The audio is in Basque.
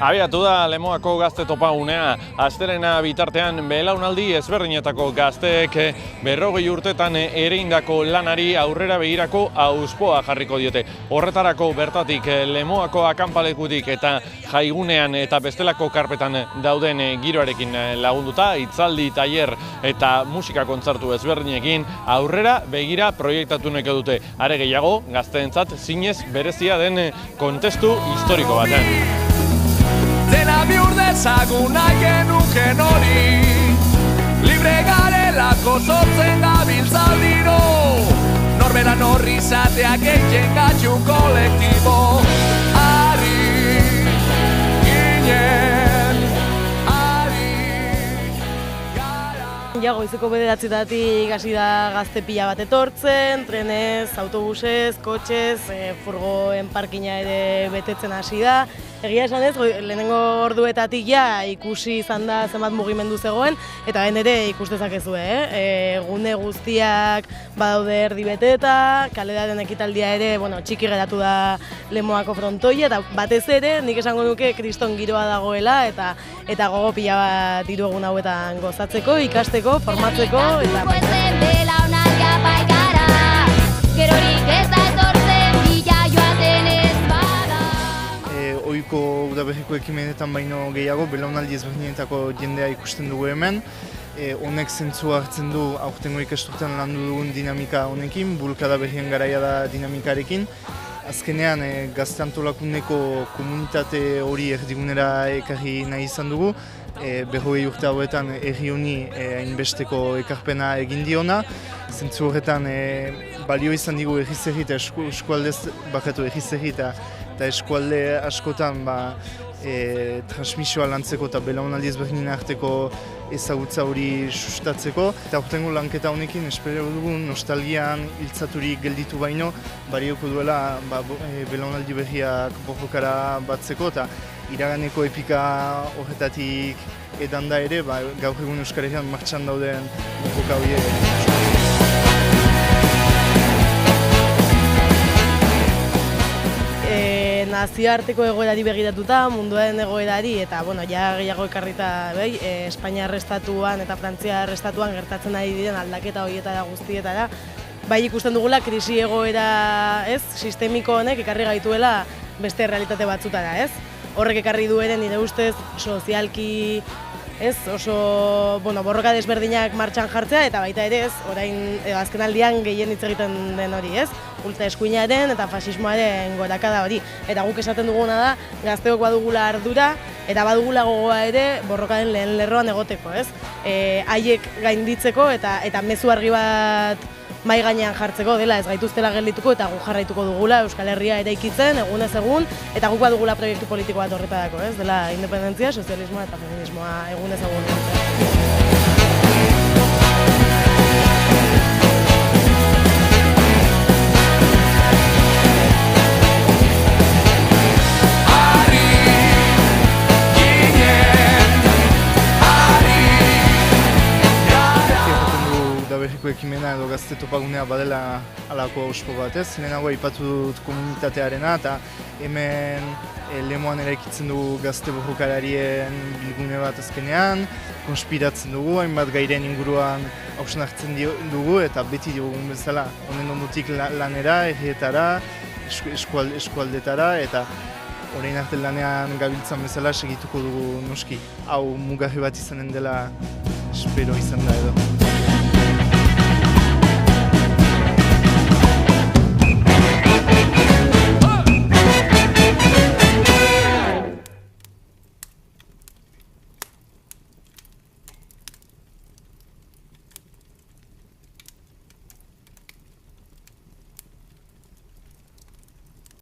Abiatu da Lemoako gazte topagunea. Astelena bitartean belaunaldi ezberdinetako gazteek 40 urtetan ereindako lanari aurrera begirako auzpoa jarriko diote. Horretarako bertatik Lemoako akanpalekutik eta jaigunean eta bestelako karpetan dauden giroarekin lagunduta, hitzaldi, tailer eta musika kontzertu ezberdinekin aurrera begira proiektatu neke dute. Are gehiago, gazteentzat zinez berezia den kontestu historiko batean. Dena bihur dezagun nahi genuken hori, libre garelako sortzen gabiltzaldiro, norbera norri izateak egiten gatxun kolektibo. Ari ginen, ari gara. Ja, goizeko 9:00 hasi da gazte pila bat etortzen, trenez, autobusez, kotxez, furgoen parkina ere betetzen hasi da. Egia esan ez, lehenengo orduetatik ja ikusi izan da zenbat mugimendu zegoen, eta ben ere ikus dezakezue, gune guztiak badaude erdi beteta, kaledaren ekitaldia ere, txiki geratu da Lemoako frontoia, eta batez ere, nik esango nuke kriston giroa dagoela, eta gogo pila bat hiru egun hauetan gozatzeko, ikasteko, formatzeko, eta Oiko udaberriko ekimenetan baino gehiago, belaunaldi ezberdinetako jendea ikusten dugu hemen. Honek zentzua hartzen du aurtengo ikasturtean landu dugun dinamika honekin, bulkada berrien garaia da dinamikarekin. Azkenean gazte antolakundeko komunitate hori erdigunera ekarri nahi izan dugu. 40 urte hauetan herri honi hainbesteko ekarpena egin diona. Zentzu horretan balio izan digu erri-zerri eta eskualdez bakatu erri-zerri eta eskualde askotan transmisioa lantzeko eta belaunaldi ezberdinen arteko ezagutza hori sustatzeko. Eta aurtengo lanketa honekin espero dugu nostalgian hiltzaturik gelditu baino barioko duela belaunaldi berriak borrokara batzeko eta iraganeko epika horretatik edan da ere gaur egun Euskal Herrian martxan dauden borroka horiek. Nazioarteko egoerari begiratuta, munduaren egoerari, eta ja gehiago ekarrita Espainiar estatuan eta Frantziar estatuan gertatzen ari diren aldaketa horietara guztietara, bai ikusten dugula krisi egoera sistemiko honek ekarri gaituela beste realitate batzutara, Horrek ekarri du ere nire ustez sozialki oso borroka desberdinak martxan jartzea eta baita ere orain azkenaldian gehien hitz egiten den hori, ultra eskuinaren eta fasismoaren gorakada hori. Eta guk esaten duguna da gazteok badugula ardura eta badugula gogoa ere borrokaren lehen lerroan egoteko, haiek gainditzeko eta mezu argi bat mai gainean jartzeko dela ez gaituztela geldituko eta gu jarraituko dugula Euskal Herria eraikitzen egunez egun eta guk badugula proiektu politiko bat horretarako, dela independentzia, sozialismoa eta feminismoa egunez egun. Berriko ekimena edo gazte topagunea badela halako auspo bat, lehenago aipatu dut komunitatearena eta hemen Lemoan eraikitzen dugu gazte borrokararien bilgune bat azkenean, konspiratzen dugu, hainbat gairen inguruan hausnartzen dugu eta beti dugun bezala honen ondotik lanera, herrietara, eskualdetara eta orain arte lanean gabiltzan bezala segituko dugu noski. Hau mugarri bat izanen dela espero izan da edo.